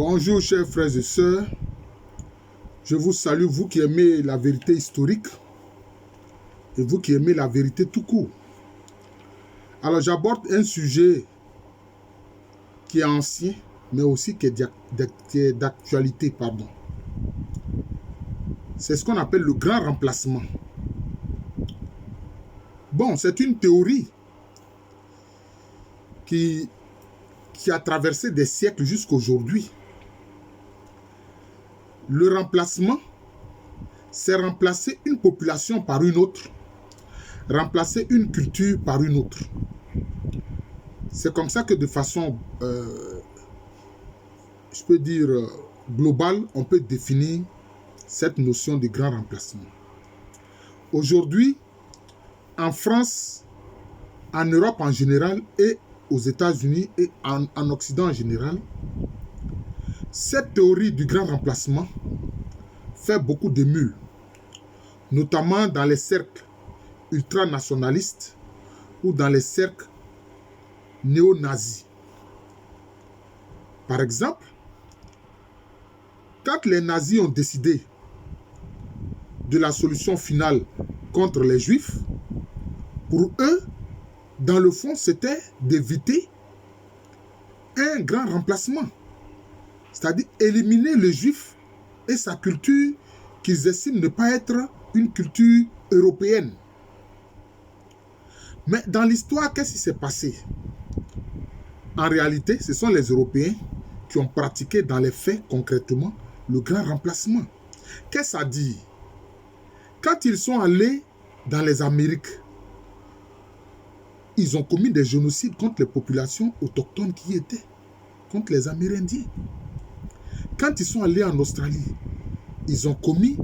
Bonjour chers frères et sœurs, je vous salue, vous qui aimez la vérité historique et vous qui aimez la vérité tout court. Alors j'aborde un sujet qui est ancien, mais aussi qui est d'actualité, pardon. C'est ce qu'on appelle le grand remplacement. Bon, c'est une théorie qui a traversé des siècles jusqu'à aujourd'hui. Le remplacement, c'est remplacer une population par une autre, remplacer une culture par une autre. C'est comme ça que de façon, je peux dire, globale, on peut définir cette notion de grand remplacement. Aujourd'hui, en France, en Europe en général et aux États-Unis et en Occident en général, cette théorie du grand remplacement fait beaucoup d'émules, notamment dans les cercles ultranationalistes ou dans les cercles néo-nazis. Par exemple, quand les nazis ont décidé de la solution finale contre les Juifs, pour eux, dans le fond, c'était d'éviter un grand remplacement. C'est-à-dire éliminer le Juif et sa culture qu'ils estiment ne pas être une culture européenne. Mais dans l'histoire, qu'est-ce qui s'est passé? En réalité, ce sont les Européens qui ont pratiqué dans les faits, concrètement, le grand remplacement. Qu'est-ce que ça dit? Quand ils sont allés dans les Amériques, ils ont commis des génocides contre les populations autochtones qui y étaient, contre les Amérindiens. Quand ils sont allés en Australie, ils ont commis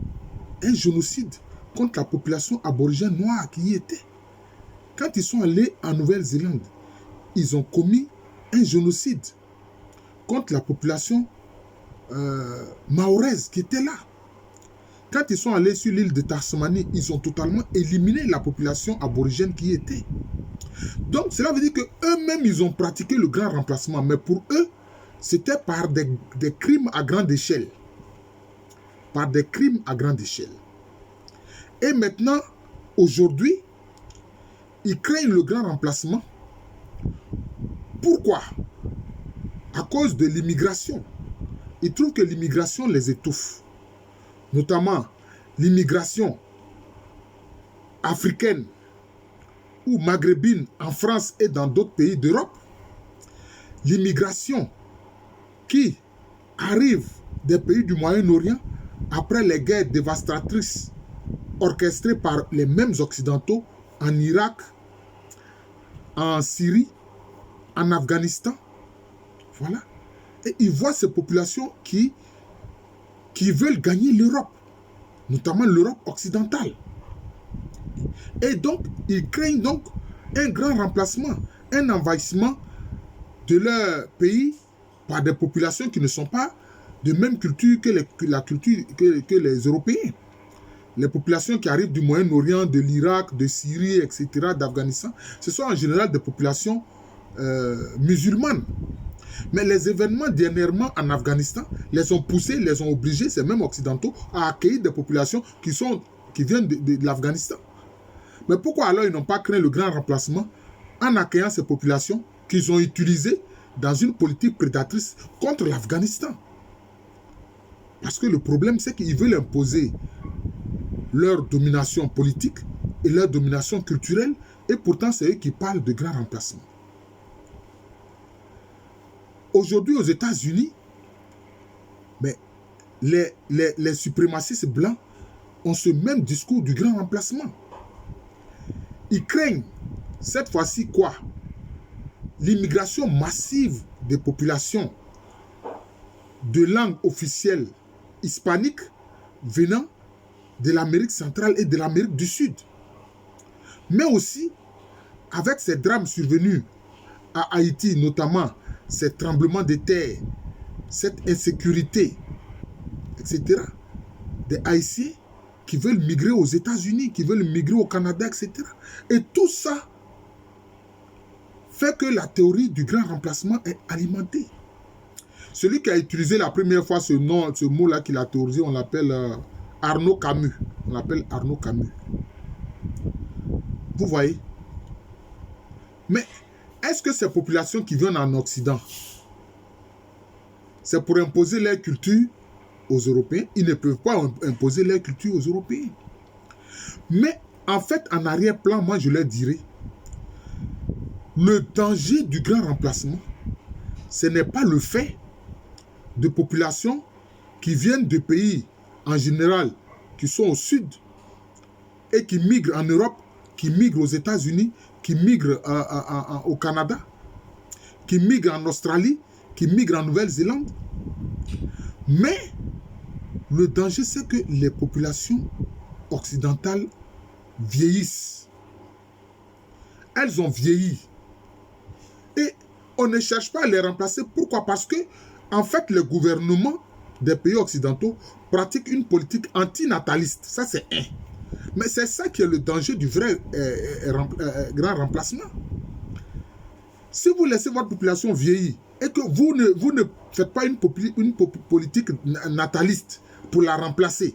un génocide contre la population aborigène noire qui y était. Quand ils sont allés en Nouvelle-Zélande, ils ont commis un génocide contre la population mahoraise qui était là. Quand ils sont allés sur l'île de Tasmanie, ils ont totalement éliminé la population aborigène qui y était. Donc, cela veut dire qu'eux-mêmes, ils ont pratiqué le grand remplacement. Mais pour eux, c'était par des crimes à grande échelle. Par des crimes à grande échelle. Et maintenant, aujourd'hui, ils craignent le grand remplacement. Pourquoi? À cause de l'immigration. Ils trouvent que l'immigration les étouffe. Notamment l'immigration africaine ou maghrébine en France et dans d'autres pays d'Europe. L'immigration qui arrive des pays du Moyen-Orient après les guerres dévastatrices orchestrées par les mêmes Occidentaux en Irak, en Syrie, en Afghanistan. Voilà. Et ils voient ces populations qui veulent gagner l'Europe, notamment l'Europe occidentale. Et donc, ils craignent donc un grand remplacement, un envahissement de leur pays par des populations qui ne sont pas de même culture que les Européens. Les populations qui arrivent du Moyen-Orient, de l'Irak, de Syrie, etc., d'Afghanistan, ce sont en général des populations musulmanes. Mais les événements dernièrement en Afghanistan les ont poussés, les ont obligés, ces mêmes occidentaux, à accueillir des populations qui viennent de l'Afghanistan. Mais pourquoi alors ils n'ont pas créé le grand remplacement en accueillant ces populations qu'ils ont utilisées dans une politique prédatrice contre l'Afghanistan? Parce que le problème, c'est qu'ils veulent imposer leur domination politique et leur domination culturelle, et pourtant c'est eux qui parlent de grand remplacement. Aujourd'hui, aux États-Unis, mais les suprémacistes blancs ont ce même discours du grand remplacement. Ils craignent, cette fois-ci quoi? L'immigration massive des populations de langue officielle hispanique venant de l'Amérique centrale et de l'Amérique du Sud. Mais aussi, avec ces drames survenus à Haïti, notamment ces tremblements de terre, cette insécurité, etc., des Haïtiens qui veulent migrer aux États-Unis, qui veulent migrer au Canada, etc. Et tout ça fait que la théorie du grand remplacement est alimentée. Celui qui a utilisé la première fois ce nom, ce mot-là qu'il a théorisé, on l'appelle Arnaud Camus. On l'appelle Arnaud Camus. Vous voyez? Mais est-ce que ces populations qui viennent en Occident, c'est pour imposer leur culture aux Européens? Ils ne peuvent pas imposer leur culture aux Européens. Mais en fait, en arrière-plan, moi je leur dirais, le danger du grand remplacement, ce n'est pas le fait de populations qui viennent de pays, en général, qui sont au sud et qui migrent en Europe, qui migrent aux États-Unis, qui migrent au Canada, qui migrent en Australie, qui migrent en Nouvelle-Zélande. Mais le danger, c'est que les populations occidentales vieillissent. Elles ont vieilli. Et on ne cherche pas à les remplacer. Pourquoi? Parce que, en fait, le gouvernement des pays occidentaux pratique une politique antinataliste. Ça, c'est un. Mais c'est ça qui est le danger du vrai grand remplacement. Si vous laissez votre population vieillir et que vous ne faites pas une politique nataliste pour la remplacer,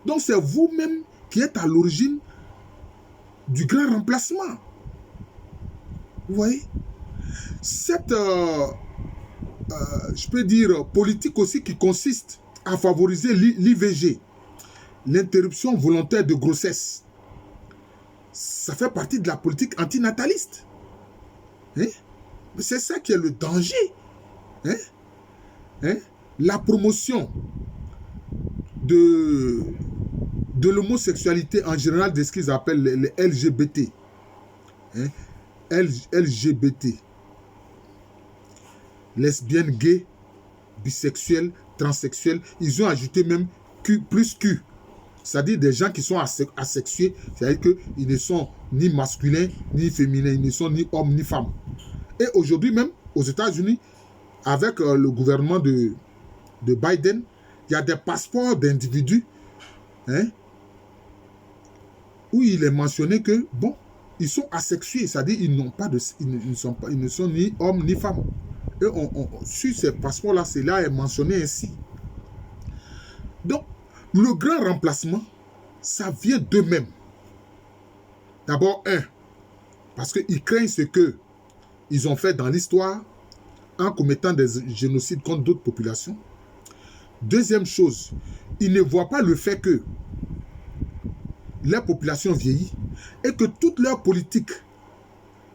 donc c'est vous-même qui êtes à l'origine du grand remplacement. Vous voyez? Cette, je peux dire, politique aussi qui consiste à favoriser l'IVG, l'interruption volontaire de grossesse, ça fait partie de la politique antinataliste. Hein? C'est ça qui est le danger. Hein? Hein? La promotion de l'homosexualité en général, de ce qu'ils appellent les LGBT. Hein? LGBT. Lesbiennes, gays, bisexuels, transsexuels. Ils ont ajouté même Q plus Q. C'est-à-dire des gens qui sont asexués. C'est-à-dire qu'ils ne sont ni masculins, ni féminins. Ils ne sont ni hommes, ni femmes. Et aujourd'hui même, aux États-Unis, avec le gouvernement de Biden, il y a des passeports d'individus, hein, où il est mentionné que, bon, ils sont asexués, c'est-à-dire ils ne sont ni hommes ni femmes. Et sur ces passeports-là, cela est mentionné ainsi. Donc, le grand remplacement, ça vient d'eux-mêmes. D'abord, parce qu'ils craignent ce qu'ils ont fait dans l'histoire en commettant des génocides contre d'autres populations. Deuxième chose, ils ne voient pas le fait que la population vieillit et que toute leur politique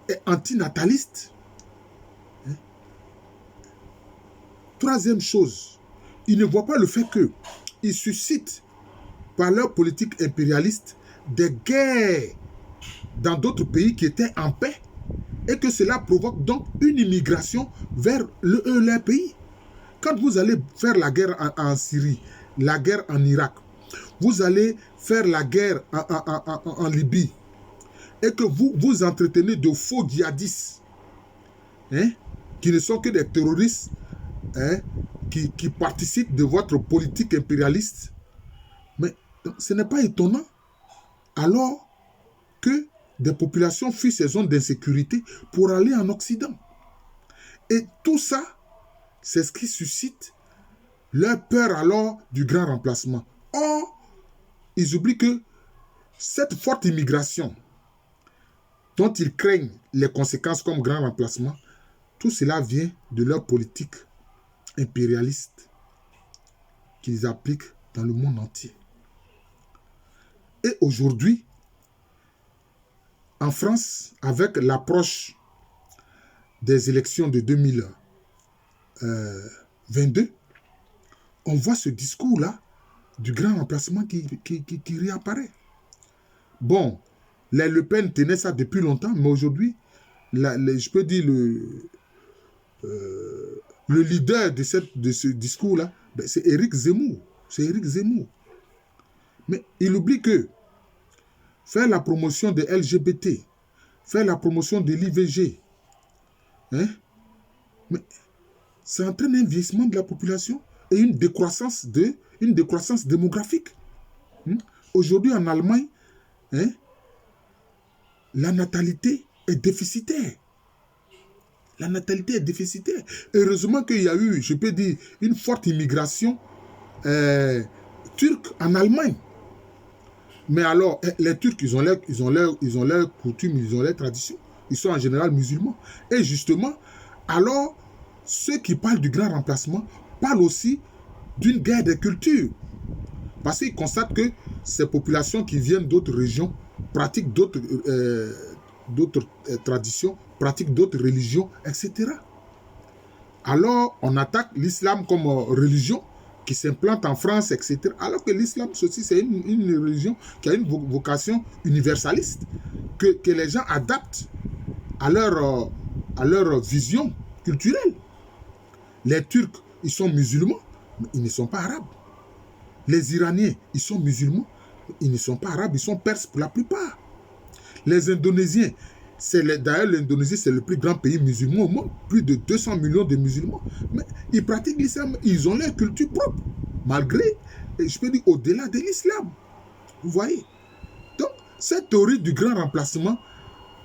est antinataliste. Troisième chose, ils ne voient pas le fait qu'ils suscitent par leur politique impérialiste des guerres dans d'autres pays qui étaient en paix et que cela provoque donc une immigration vers leur pays. Quand vous allez faire la guerre en Syrie, la guerre en Irak, vous allez faire la guerre en Libye et que vous entretenez de faux djihadistes, hein, qui ne sont que des terroristes, hein, qui participent de votre politique impérialiste, mais ce n'est pas étonnant alors que des populations fuient ces zones d'insécurité pour aller en Occident. Et tout ça, c'est ce qui suscite leur peur alors du grand remplacement. Or, ils oublient que cette forte immigration dont ils craignent les conséquences comme grand remplacement, tout cela vient de leur politique impérialiste qu'ils appliquent dans le monde entier. Et aujourd'hui, en France, avec l'approche des élections de 2022, on voit ce discours-là du grand remplacement qui réapparaît. Bon, les Le Pen tenaient ça depuis longtemps, mais aujourd'hui, je peux dire le leader de ce discours-là, ben, c'est Éric Zemmour. C'est Éric Zemmour. Mais il oublie que faire la promotion des LGBT, faire la promotion de l'IVG, hein, mais ça entraîne un vieillissement de la population et une décroissance démographique. Hein? Aujourd'hui, en Allemagne, hein, la natalité est déficitaire. La natalité est déficitaire. Heureusement qu'il y a eu, je peux dire, une forte immigration turque en Allemagne. Mais alors, les Turcs, ils ont leurs coutumes, ils ont leurs traditions. Ils sont en général musulmans. Et justement, alors, ceux qui parlent du grand remplacement parlent aussi d'une guerre des cultures. Parce qu'ils constatent que ces populations qui viennent d'autres régions pratiquent d'autres traditions, pratiquent d'autres religions, etc. Alors, on attaque l'islam comme religion qui s'implante en France, etc. Alors que l'islam aussi, c'est une religion qui a une vocation universaliste, que les gens adaptent à leur vision culturelle. Les Turcs, ils sont musulmans, mais ils ne sont pas arabes. Les Iraniens, ils sont musulmans, mais ils ne sont pas arabes, ils sont perses pour la plupart. Les Indonésiens, d'ailleurs l'Indonésie, c'est le plus grand pays musulman au monde, plus de 200 millions de musulmans. Mais ils pratiquent l'islam, ils ont leur culture propre, malgré, je peux dire, au-delà de l'islam. Vous voyez? Donc, cette théorie du grand remplacement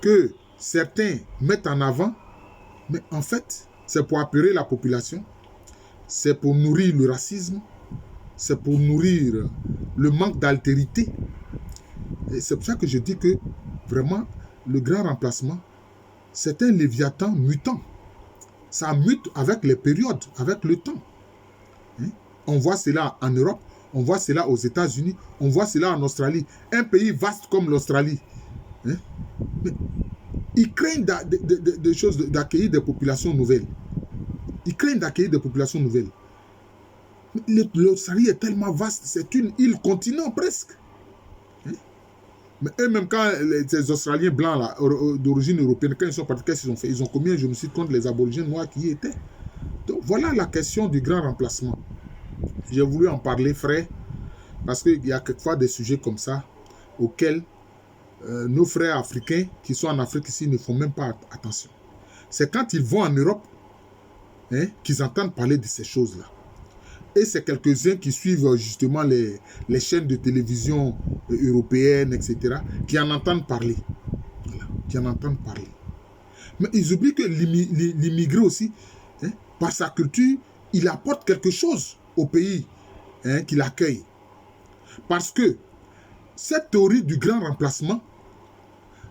que certains mettent en avant, mais en fait, c'est pour apeurer la population, c'est pour nourrir le racisme, c'est pour nourrir le manque d'altérité. Et c'est pour ça que je dis que, vraiment, le grand remplacement, c'est un léviathan mutant. Ça mute avec les périodes, avec le temps. Hein? On voit cela en Europe, on voit cela aux États-Unis, on voit cela en Australie. Un pays vaste comme l'Australie. Hein? Mais ils craignent d'accueillir des populations nouvelles. Ils craignent d'accueillir des populations nouvelles. L'Australie est tellement vaste, c'est une île-continent presque. Mais eux-mêmes, quand ces Australiens blancs là, d'origine européenne, quand ils sont partis, qu'est-ce qu'ils ont fait? Ils ont commis un génocide contre les aborigènes noirs qui y étaient. Donc voilà la question du grand remplacement. J'ai voulu en parler frais, parce qu'il y a quelquefois des sujets comme ça, auxquels nos frères africains qui sont en Afrique ici ne font même pas attention. C'est quand ils vont en Europe qu'ils entendent parler de ces choses-là. Et c'est quelques-uns qui suivent justement les chaînes de télévision européennes, etc., qui en entendent parler. Voilà, qui en entendent parler. Mais ils oublient que l'immigré aussi, par sa culture, il apporte quelque chose au pays qu'il accueille. Parce que cette théorie du grand remplacement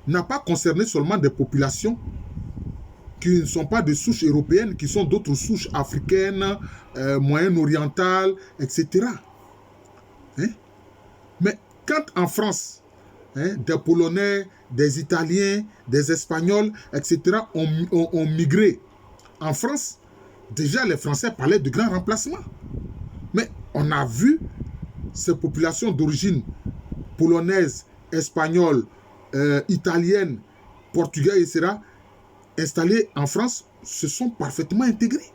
n'a pas concerné seulement des populations qui ne sont pas de souches européennes, qui sont d'autres souches africaines, moyen-orientales, etc. Mais quand en France, des Polonais, des Italiens, des Espagnols, etc. ont migré en France, déjà les Français parlaient de grand remplacement. Mais on a vu ces populations d'origine polonaise, espagnole, italienne, portugaise, etc., installées en France, se sont parfaitement intégrées.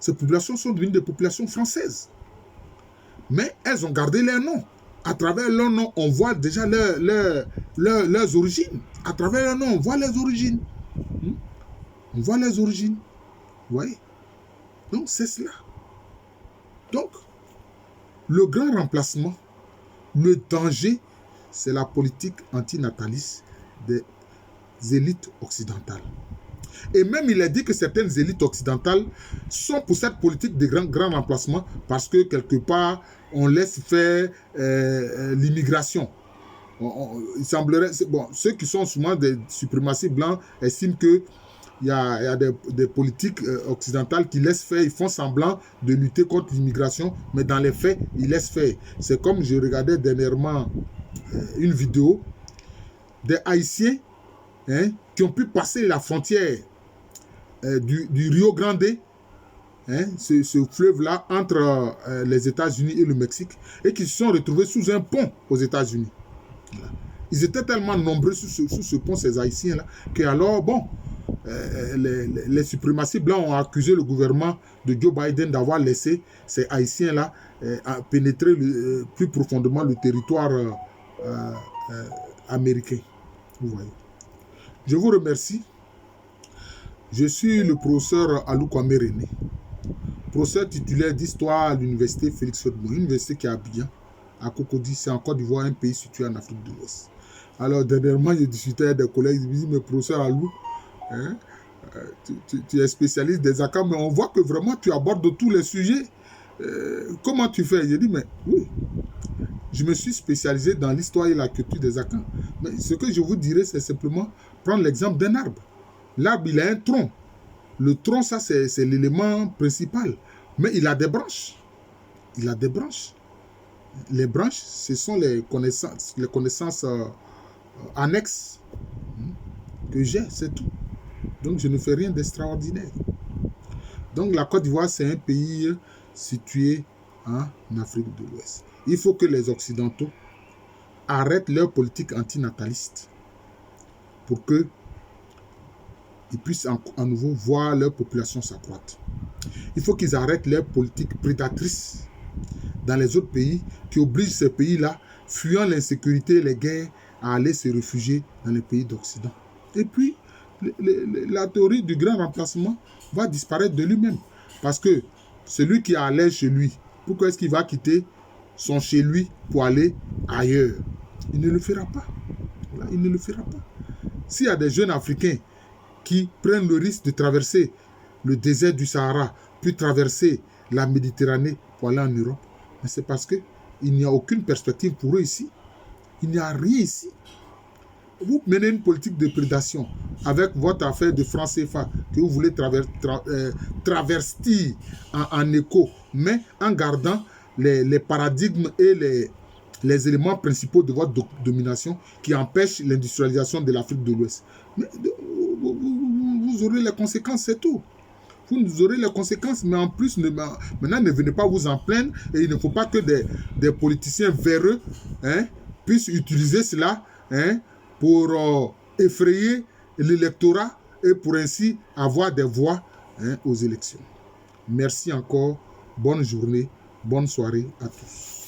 Ces populations sont devenues des populations françaises. Mais elles ont gardé leurs noms. À travers leurs noms, on voit déjà leurs origines. À travers leurs noms, on voit les origines. On voit les origines. Vous voyez? Donc, c'est cela. Donc, le grand remplacement, le danger, c'est la politique antinataliste des élites occidentales. Et même il a dit que certaines élites occidentales sont pour cette politique de grand remplacement parce que quelque part, on laisse faire l'immigration. Il semblerait, bon, ceux qui sont souvent des suprématies blancs estiment qu'il y a des politiques occidentales qui laissent faire, ils font semblant de lutter contre l'immigration, mais dans les faits, ils laissent faire. C'est comme je regardais dernièrement une vidéo des Haïtiens qui ont pu passer la frontière du Rio Grande, ce fleuve-là, entre les États-Unis et le Mexique, et qui se sont retrouvés sous un pont aux États-Unis. Voilà. Ils étaient tellement nombreux sous ce pont, ces Haïtiens-là, que alors, bon, les suprématies blancs ont accusé le gouvernement de Joe Biden d'avoir laissé ces Haïtiens-là pénétrer plus profondément le territoire américain. Vous voyez. Je vous remercie. Je suis le professeur Alou Kwame René, professeur titulaire d'histoire à l'université Félix Faure-Bourg, université qui est à Abidjan, à Cocody, c'est en Côte d'Ivoire, un pays situé en Afrique de l'Ouest. Alors, dernièrement, j'ai discuté avec des collègues, ils me disent, mais professeur Alou, tu es spécialiste des ACA, mais on voit que vraiment tu abordes tous les sujets. Comment tu fais? J'ai dit, mais oui, je me suis spécialisé dans l'histoire et la culture des ACA. Mais ce que je vous dirais, c'est simplement prendre l'exemple d'un arbre. L'arbre, il a un tronc. Le tronc, ça, c'est l'élément principal. Mais il a des branches. Il a des branches. Les branches, ce sont les connaissances annexes que j'ai, c'est tout. Donc, je ne fais rien d'extraordinaire. Donc, la Côte d'Ivoire, c'est un pays situé en Afrique de l'Ouest. Il faut que les Occidentaux arrêtent leur politique antinataliste pour qu'ils puissent à nouveau voir leur population s'accroître. Il faut qu'ils arrêtent leur politique prédatrice dans les autres pays qui obligent ces pays-là, fuyant l'insécurité et les guerres, à aller se réfugier dans les pays d'Occident. Et puis, la théorie du grand remplacement va disparaître de lui-même. Parce que celui qui a l'aise chez lui, pourquoi est-ce qu'il va quitter son chez lui pour aller ailleurs? Il ne le fera pas. Voilà, il ne le fera pas. S'il y a des jeunes Africains qui prennent le risque de traverser le désert du Sahara, puis traverser la Méditerranée pour aller en Europe, c'est parce qu'il n'y a aucune perspective pour eux ici. Il n'y a rien ici. Vous menez une politique de prédation avec votre affaire de franc CFA que vous voulez traverser en écho, mais en gardant les paradigmes et les éléments principaux de votre domination qui empêchent l'industrialisation de l'Afrique de l'Ouest. Mais vous aurez les conséquences, c'est tout. Vous aurez les conséquences, mais en plus, maintenant, ne venez pas vous en plaindre. Et il ne faut pas que des politiciens véreux puissent utiliser cela pour effrayer l'électorat et pour ainsi avoir des voix aux élections. Merci encore. Bonne journée, bonne soirée à tous.